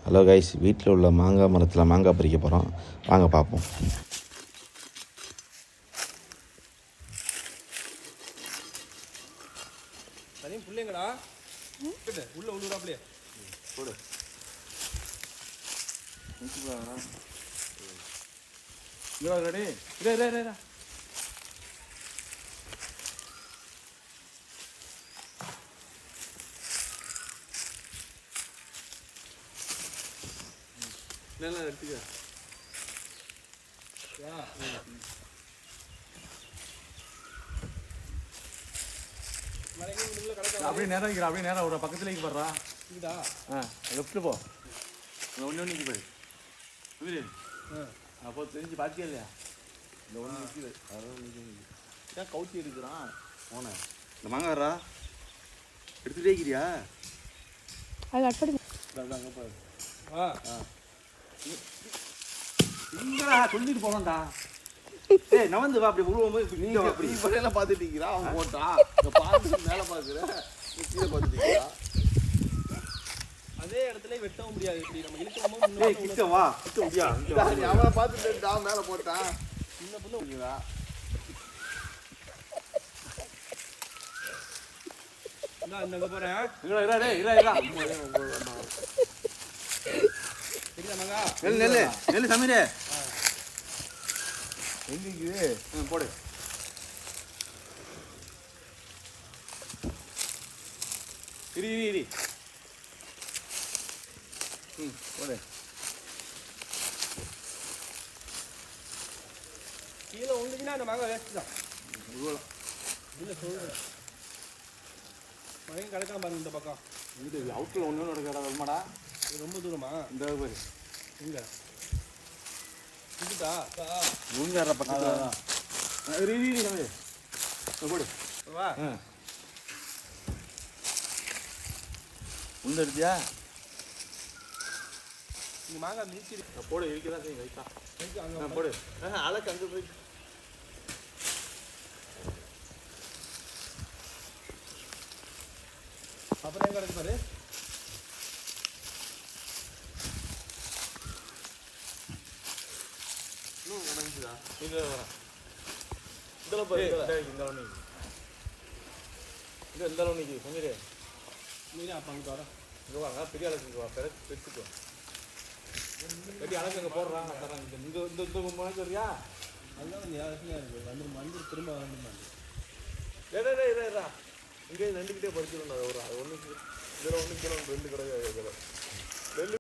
Hello guys, வீட்டில் உள்ள மாங்காய் மரத்தில் மாங்காய் பறிக்க போகிறோம். வாங்க பார்ப்போம். பிள்ளைங்கடா உள்ள உள்ளூராப்லையே போடு. ரெடி நல்லா எடுத்துக்க. அப்படியே நேரம் வைக்கிறா, அப்படியே நேரம் ஒரு பக்கத்துல போடுறா. இதா லெஃப்ட் போ, ஒன்று ஒன்று போய் வீடு அப்போ தெரிஞ்சு பார்த்தியா இல்லையா? இந்த ஒன்று நிற்கிது, அதான் கவுச்சி எடுக்கிறான். போன இந்த மாங்காரா எடுத்துகிட்டே இருக்கிறியா? அங்கே போய் இங்கடா சொல்லிட்டு போனோம்டா. ஏய் நவந்து வா, அப்படி உருவம்போது நீங்க அப்படி இப்படியெல்லாம் பார்த்துட்டு இருக்கிறா. அவன் போட்டான் இங்கே பார்த்துட்டு மேலே பார்க்குறேன், கீழே பார்த்துட்டீங்களா? அதே இடத்துல வெட்டவும் முடியாது. இப்படி நம்ம இழுக்கமா கிட்ட வா, கிட்ட முடியாது. அவனை பார்த்துட்டு மேலே போட்டான். சின்ன பொண்ணு முடியுதா? இந்த போறேன் நெல்லு நெல்லு சமீரே எங்க போடு. இரி இரி இரி போடு. கீழே ஒன்றுச்சுன்னா அந்த மாங்காய் வேஸ்ட் தான். இல்லை சொல்லுங்கள், மழையும் கிடைக்காம பாருங்க. இந்த பக்கம் இது அவுட்டில் ஒன்று நடக்கிற வருமாடா. இது ரொம்ப தூரமா? இந்த பேர் எங்க இதுதா முழுங்கார பக்கத்தில் போடு. வா உண்டு எடுத்தியா? இங்கே மாங்காய் நீச்சி போடு. இருக்குதான் செய்யும் வைத்தா அங்கே போடு. அழகு அங்கே போய் அப்புறம் எங்கே கிடக்கு பாரு. இன்னும் கிடக்குதா? இதில் வரேன். இதில் போய் இந்த அளவு இது எந்த அளவு நிற்கிது சொன்னீரே. நீ அப்போ அங்கே வரேன். இங்கே வாங்க, பெரிய அளவுக்கு வா, பெருசுக்கு பெரிய அளவுக்கு அங்கே போடுறாங்க. தராங்க இந்த இந்த இந்த முன்னாடி வரியா? அதுதான் கொஞ்சம் யாருக்கும் இருக்குது. வந்து மஞ்சள் திரும்ப வந்து ஏடா இங்கே ரெண்டுக்கிட்டே படிச்சிடணும். ஒரு ஒன்று இதில் ஒன்று இதில் ரெண்டு கிடையாது. இதில்